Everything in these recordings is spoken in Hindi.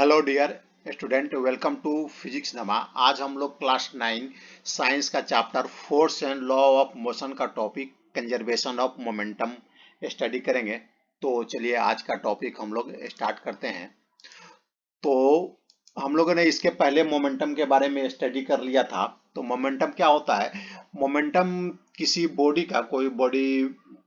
Hello dear student, welcome to Physics Nama. आज हम लोग क्लास 9 साइंस का chapter force and law of motion का topic conservation of momentum study करेंगे। तो चलिए आज का टॉपिक हम लोग स्टार्ट करते हैं। तो हम लोगों ने इसके पहले मोमेंटम के बारे में स्टडी कर लिया था। तो मोमेंटम क्या होता है? मोमेंटम किसी बॉडी का, कोई बॉडी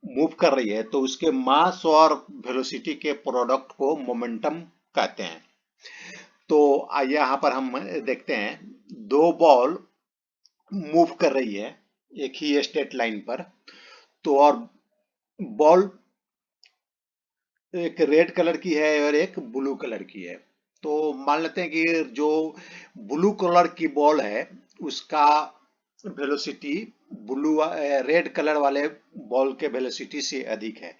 मूव कर रही है तो उसके मास और वेलोसिटी के प्रोडक्ट को मोमेंटम कहते हैं। तो आइए यहाँ पर हम देखते हैं, दो बॉल मूव कर रही है एक ही स्ट्रेट लाइन पर। तो और बॉल एक रेड कलर की है और एक ब्लू कलर की है। तो मान लेते हैं कि जो ब्लू कलर की बॉल है उसका वेलोसिटी रेड कलर वाले बॉल के वेलोसिटी से अधिक है।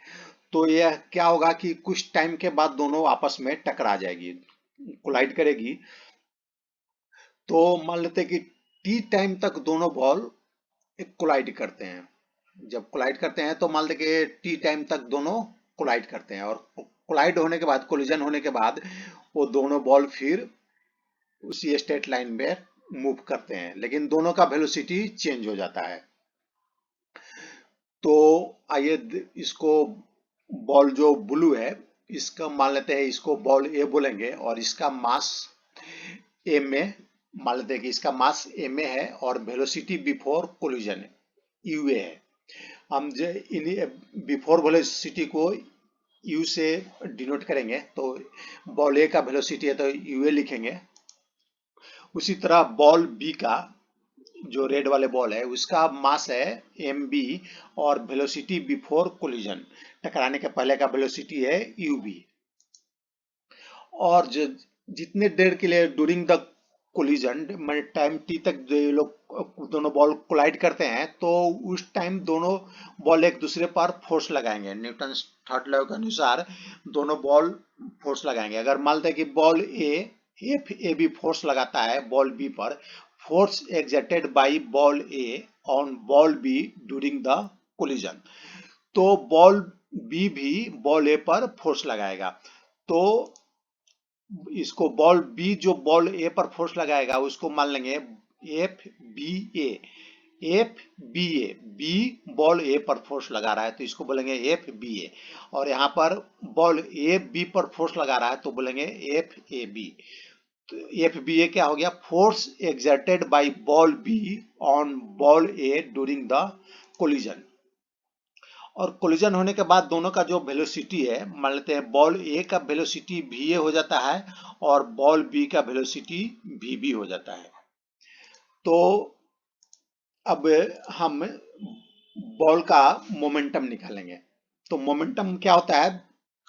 तो यह क्या होगा कि कुछ टाइम के बाद दोनों आपस में टकरा जाएगी, कोलाइड करेगी। तो मान लेते हैं कि टी टाइम तक दोनों बॉल कोलाइड करते हैं। जब कोलाइड करते हैं तो मान लेते कि टी टाइम तक दोनों कोलाइड करते हैं, और कोलाइड होने के बाद, कोलिजन होने के बाद वो दोनों बॉल फिर उसी स्ट्रेट लाइन में मूव करते हैं, लेकिन दोनों का वेलोसिटी चेंज हो जाता है। तो आइए इसको, बॉल जो ब्लू है इसका मान लेते हैं, इसको बॉल ए बोलेंगे और इसका मास एम ए, मान लेते हैं कि इसका मास एम ए है और वेलोसिटी बिफोर कोलिजन यूए है। हम जो बिफोर वेलोसिटी को यू से डिनोट करेंगे, तो बॉल ए का वेलोसिटी है तो यूए लिखेंगे। उसी तरह बॉल बी का, जो रेड वाले बॉल है उसका मास है एम बी और वेलोसिटी बिफोर कोलिजन, टकराने के पहले का वेलोसिटी है यू बी। और जितने देर के लिए ड्यूरिंग द कोलिजन, मैंने टाइम टी तक जो ये लोग दोनों बॉल कोलाइड करते हैं, तो उस टाइम दोनों बॉल एक दूसरे पर फोर्स लगाएंगे। न्यूटन थर्ड लॉ के अनुसार दोनों बॉल फोर्स लगाएंगे। अगर मान लेते हैं कि बॉल ए बी फोर्स लगाता है बॉल बी पर, force exerted by ball A on ball B during the collision, तो बॉल बी भी बॉल ए पर फोर्स लगाएगा। तो इसको बॉल बी जो बॉल ए पर फोर्स लगाएगा उसको मान लेंगे F B A. F B A, B ball A पर फोर्स लगा रहा है तो इसको बोलेंगे एफ बी ए। और यहाँ पर बॉल ए बी पर फोर्स लगा रहा है तो बोलेंगे एफ ए बी। तो एफ बी ए क्या हो गया? Force exerted by ball be on ball A during the collision. और कोलिजन होने के बाद दोनों का जो वेलोसिटी है, मान लेते हैं बॉल ए का वेलोसिटी वी ए हो जाता है और बॉल बी का वेलोसिटी वी बी हो जाता है। तो अब हम बॉल का मोमेंटम निकालेंगे। तो मोमेंटम क्या होता है?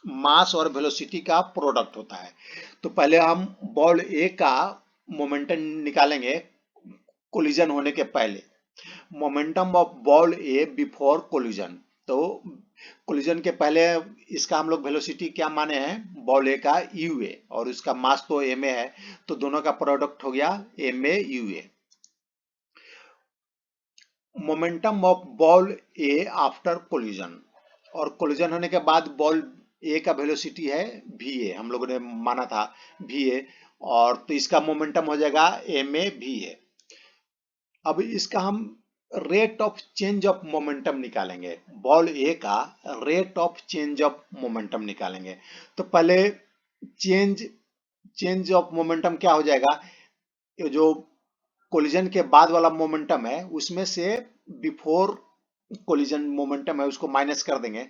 मास और वेलोसिटी का प्रोडक्ट होता है। तो पहले हम बॉल ए का मोमेंटम निकालेंगे कोलिजन होने के पहले। Momentum of ball A before collision, तो कोलिजन के पहले इसका हम लोग वेलोसिटी क्या माने हैं? बॉल ए का यू ए और उसका मास तो एम ए है, तो दोनों का प्रोडक्ट हो गया M A U A. Momentum of ball A after collision, और कोलिजन होने के बाद बॉल ए का वेलोसिटी है वी ए, हम लोगों ने माना था वी ए, और तो इसका मोमेंटम हो जाएगा एम ए वी ए। अब इसका हम rate of change of momentum निकालेंगे। बॉल ए का rate of change of momentum निकालेंगे। तो पहले चेंज ऑफ मोमेंटम क्या हो जाएगा? ये जो कोलिजन के बाद वाला मोमेंटम है उसमें से बिफोर कोलिजन मोमेंटम है उसको माइनस कर देंगे,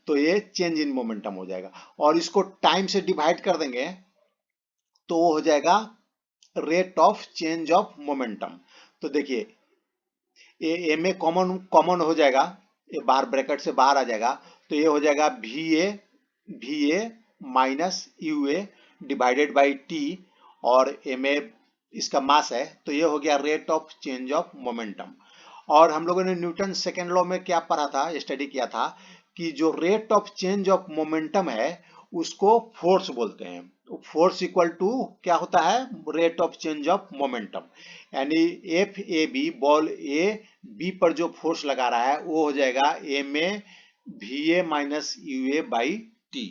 तो ये चेंज इन मोमेंटम हो जाएगा। और इसको टाइम से डिवाइड कर देंगे तो वो हो जाएगा rate of change of momentum. तो देखिए ये एम ए कॉमन कॉमन हो जाएगा, ये बाहर ब्रैकेट से बाहर आ जाएगा, तो ये हो जाएगा we A minus U A divided by T, और एम ए इसका मास है, तो ये हो गया rate of change of momentum. और हम लोगों ने न्यूटन सेकेंड लॉ में क्या पढ़ा था, स्टडी किया था कि जो rate of change of momentum है उसको फोर्स बोलते हैं। फोर्स इक्वल टू क्या होता है? Rate of change of momentum. यानी F A B, ball A B पर जो फोर्स लगा रहा है वो हो जाएगा M A V A minus U A by T.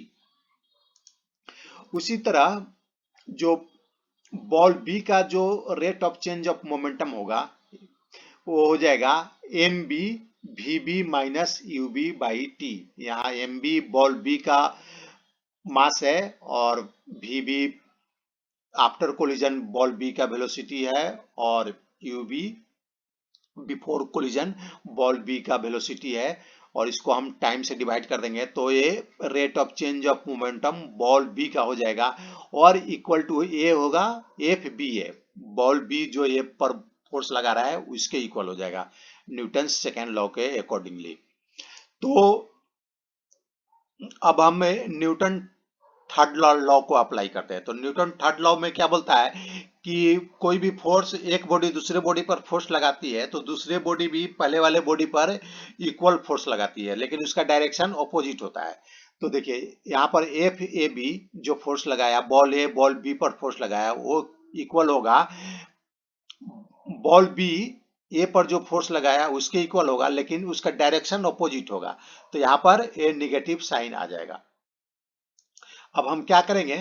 उसी तरह जो बॉल बी का जो rate of change of momentum होगा वो हो जाएगा M B V B minus U B by T. यहाँ एम बी बॉल बी का मास है और V be after collision ball B का वेलोसिटी है और U B before collision ball B का वेलोसिटी है और इसको हम टाइम से डिवाइड कर देंगे तो ये rate of change of momentum ball B का हो जाएगा और इक्वल टू ए होगा F B A. Ball B जो ये पर फोर्स लगा रहा है उसके इक्वल हो जाएगा न्यूटन सेकेंड लॉ के अकॉर्डिंगली। तो अब हम न्यूटन थर्ड लॉ को अप्लाई करते हैं। तो न्यूटन थर्ड लॉ में क्या बोलता है कि कोई भी फोर्स एक बॉडी दूसरे बॉडी पर फोर्स लगाती है तो दूसरे बॉडी भी पहले वाले बॉडी पर इक्वल फोर्स लगाती है लेकिन उसका डायरेक्शन ऑपोजिट होता है। तो देखिए यहाँ पर एफ ए बी जो फोर्स लगाया बॉल ए बॉल बी पर फोर्स लगाया वो इक्वल होगा बॉल बी ए पर जो फोर्स लगाया उसके इक्वल होगा लेकिन उसका डायरेक्शन ऑपोजिट होगा तो यहाँ पर ए निगेटिव साइन आ जाएगा। अब हम क्या करेंगे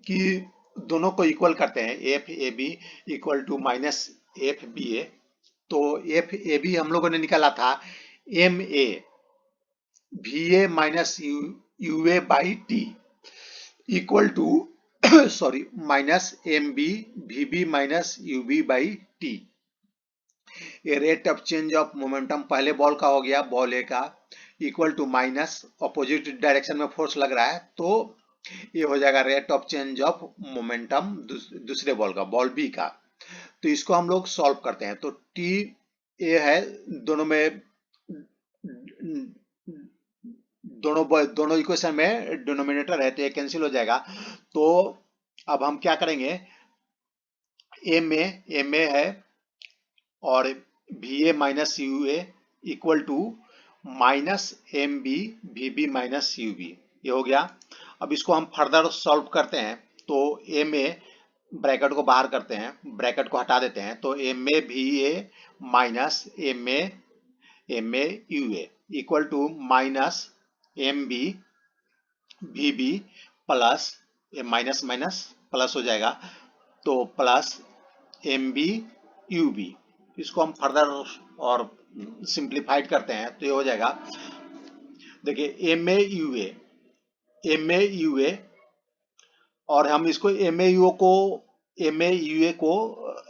कि दोनों को इक्वल करते हैं F A B equal to minus F B A. तो एफ ए बी हम लोगों ने निकाला था M A V A minus U A by T equal to sorry minus M B V B minus U B by T. ये rate of change of momentum पहले बॉल का हो गया बॉल ए का equal to minus opposite direction में फोर्स लग रहा है तो ये हो जाएगा rate of change of momentum दूसरे बॉल का बॉल बी का। तो इसको हम लोग सॉल्व करते हैं तो टी ए है दोनों में दोनों इक्वेशन में डिनोमिनेटर है तो ये कैंसिल हो जाएगा। तो अब हम क्या करेंगे एम ए है और V A minus U A equal to minus M B V B minus U B ये हो गया। अब इसको हम फर्दर सॉल्व करते हैं तो एम ए ब्रैकेट को बाहर करते हैं ब्रैकेट को हटा देते हैं तो M A V A minus M A U A equal to minus M B V B plus minus minus plus हो जाएगा तो plus M B U B. इसको हम फर्दर और सिंप्लीफाइड करते हैं तो ये हो जाएगा देखिए एम ए यू ए और हम इसको एम ए यू ए को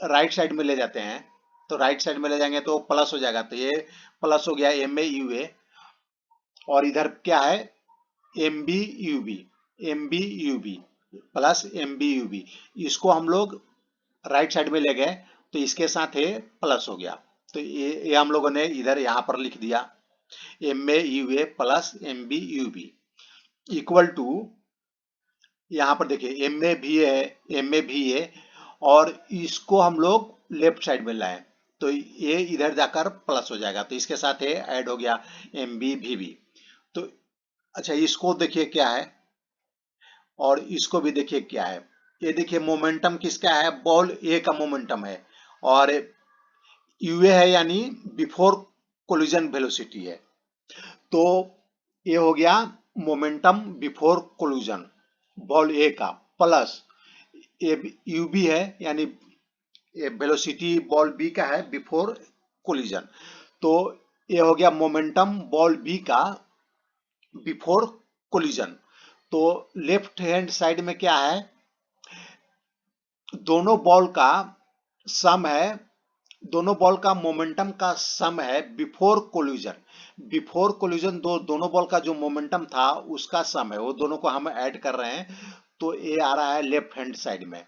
राइट साइड में ले जाते हैं तो राइट साइड में ले जाएंगे तो प्लस हो जाएगा तो ये प्लस हो गया एम ए यू ए और इधर क्या है M B U B plus M B U B. इसको हम लोग राइट साइड में ले गए तो इसके साथ ये प्लस हो गया तो ये हम लोगों ने इधर यहाँ पर लिख दिया M A U A plus M B U B equal to यहाँ पर देखिए एम ए भी है और इसको हम लोग लेफ्ट साइड में लाए तो ये इधर जाकर प्लस हो जाएगा तो इसके साथ ये ऐड हो गया एम बी भी बी। तो अच्छा इसको देखिए क्या है और इसको भी देखिए क्या है। ये देखिए मोमेंटम किसका है बॉल ए का मोमेंटम है और यूए है यानी बिफोर कोलिजन वेलोसिटी है तो ये हो गया momentum before collision ball A का प्लस यू बी है यानी वेलोसिटी बॉल बी का है बिफोर कोलिजन तो ये हो गया मोमेंटम बॉल बी का बिफोर कोलिजन। तो लेफ्ट हैंड साइड में क्या है दोनों बॉल का सम है दोनों बॉल का मोमेंटम का सम है बिफोर कोलिजन दोनों बॉल का जो मोमेंटम था उसका सम है वो दोनों को हम ऐड कर रहे हैं तो ये आ रहा है लेफ्ट हैंड साइड में।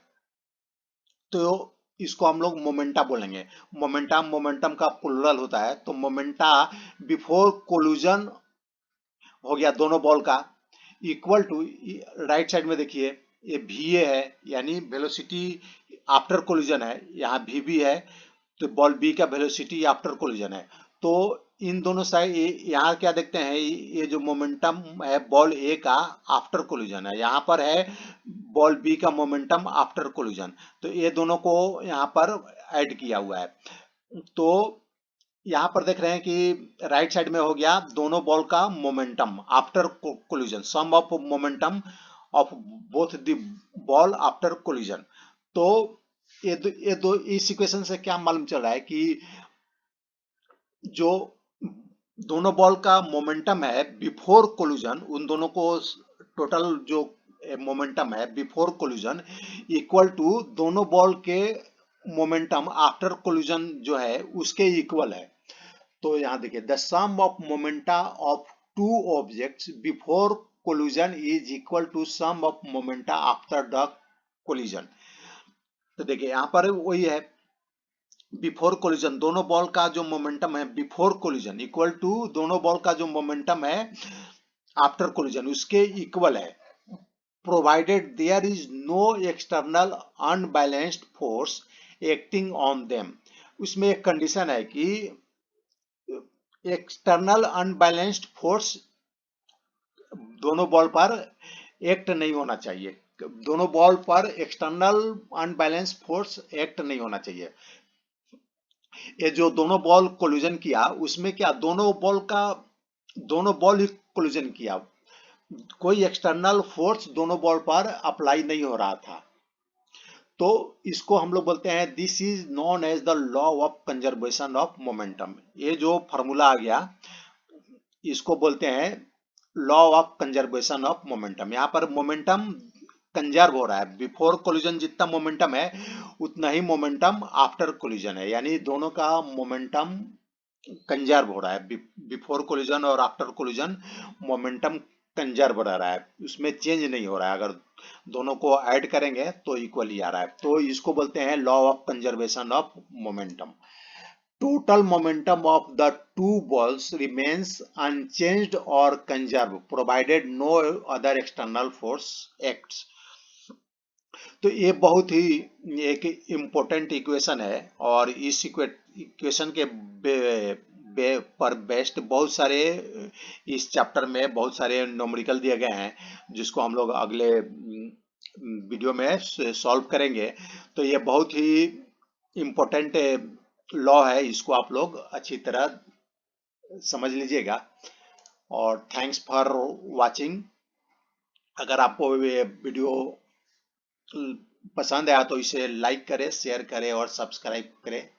तो इसको हम लोग मोमेंटा बोलेंगे मोमेंटम का प्लुरल होता है तो मोमेंटा बिफोर कोलिजन हो गया दोनों बॉल का इक्वल टू राइट साइड में देखिए ये वी ए है यानी वेलोसिटी आफ्टर कोलिजन है यहाँ वी बी है तो बॉल बी का वेलोसिटी आफ्टर कोलिजन है। तो इन दोनों साइड यहाँ क्या देखते हैं ये जो मोमेंटम है बॉल ए का आफ्टर कोलिजन है यहाँ पर है बॉल बी का मोमेंटम आफ्टर कोलिजन तो ये दोनों को यहाँ पर ऐड किया हुआ है। तो यहाँ पर देख रहे हैं कि राइट साइड में हो गया दोनों बॉल का momentum after collision sum of momentum of both the ball after collision. तो ये दो इस इक्वेशन से क्या मालूम चल रहा है कि जो दोनों बॉल का मोमेंटम है बिफोर कोलिजन, उन दोनों को टोटल जो मोमेंटम है बिफोर कोलिजन इक्वल टू दोनों बॉल के मोमेंटम आफ्टर कोलिजन जो है उसके इक्वल है। तो यहाँ देखिए, the sum of momenta of two objects before collision is equal to sum of momenta after the collision. तो देखिए यहाँ पर वही है, बिफोर कोलिजन दोनों बॉल का जो मोमेंटम है बिफोर कोलिजन इक्वल टू दोनों बॉल का जो मोमेंटम है आफ्टर कोलिजन उसके इक्वल है, provided there is no external unbalanced force acting on them. उसमें एक कंडीशन है कि एक्सटर्नल अनबैलेंस्ड फोर्स दोनों बॉल पर एक्ट नहीं होना चाहिए, दोनों बॉल पर एक्सटर्नल अनबैलेंस्ड फोर्स एक्ट नहीं होना चाहिए। ये जो दोनों बॉल कोलिजन किया उसमें क्या दोनों बॉल ही कोलिजन किया, कोई एक्सटर्नल फोर्स दोनों बॉल पर अप्लाई नहीं हो रहा था। तो इसको हम लोग बोलते हैं this is known as the law of conservation of momentum. ये जो फॉर्मूला आ गया इसको बोलते हैं law of conservation of momentum. यहाँ पर मोमेंटम कंजर्व हो रहा है, बिफोर कोलिजन जितना मोमेंटम है उतना ही मोमेंटम आफ्टर कोलिजन है, यानी दोनों का मोमेंटम कंजर्व हो रहा है। बिफोर कोलिजन और आफ्टर कोलिजन मोमेंटम कंजर्व रह रहा है, उसमें चेंज नहीं हो रहा है। अगर दोनों को ऐड करेंगे तो इक्वल ही आ रहा है। तो इसको बोलते हैं law of conservation of momentum. Total momentum of the two balls remains unchanged or conserved provided no other external force acts। तो ये बहुत ही एक इम्पोर्टेंट इक्वेशन है और इस इक्वेशन के पर बेस्ड बहुत सारे इस चैप्टर में बहुत सारे न्यूमेरिकल दिए गए हैं जिसको हम लोग अगले वीडियो में सॉल्व करेंगे। तो ये बहुत ही इम्पोर्टेंट लॉ है, इसको आप लोग अच्छी तरह समझ लीजिएगा। और थैंक्स फॉर वाचिंग। अगर आपको ये वीडियो पसंद आया तो इसे लाइक करें, शेयर करें और सब्सक्राइब करें।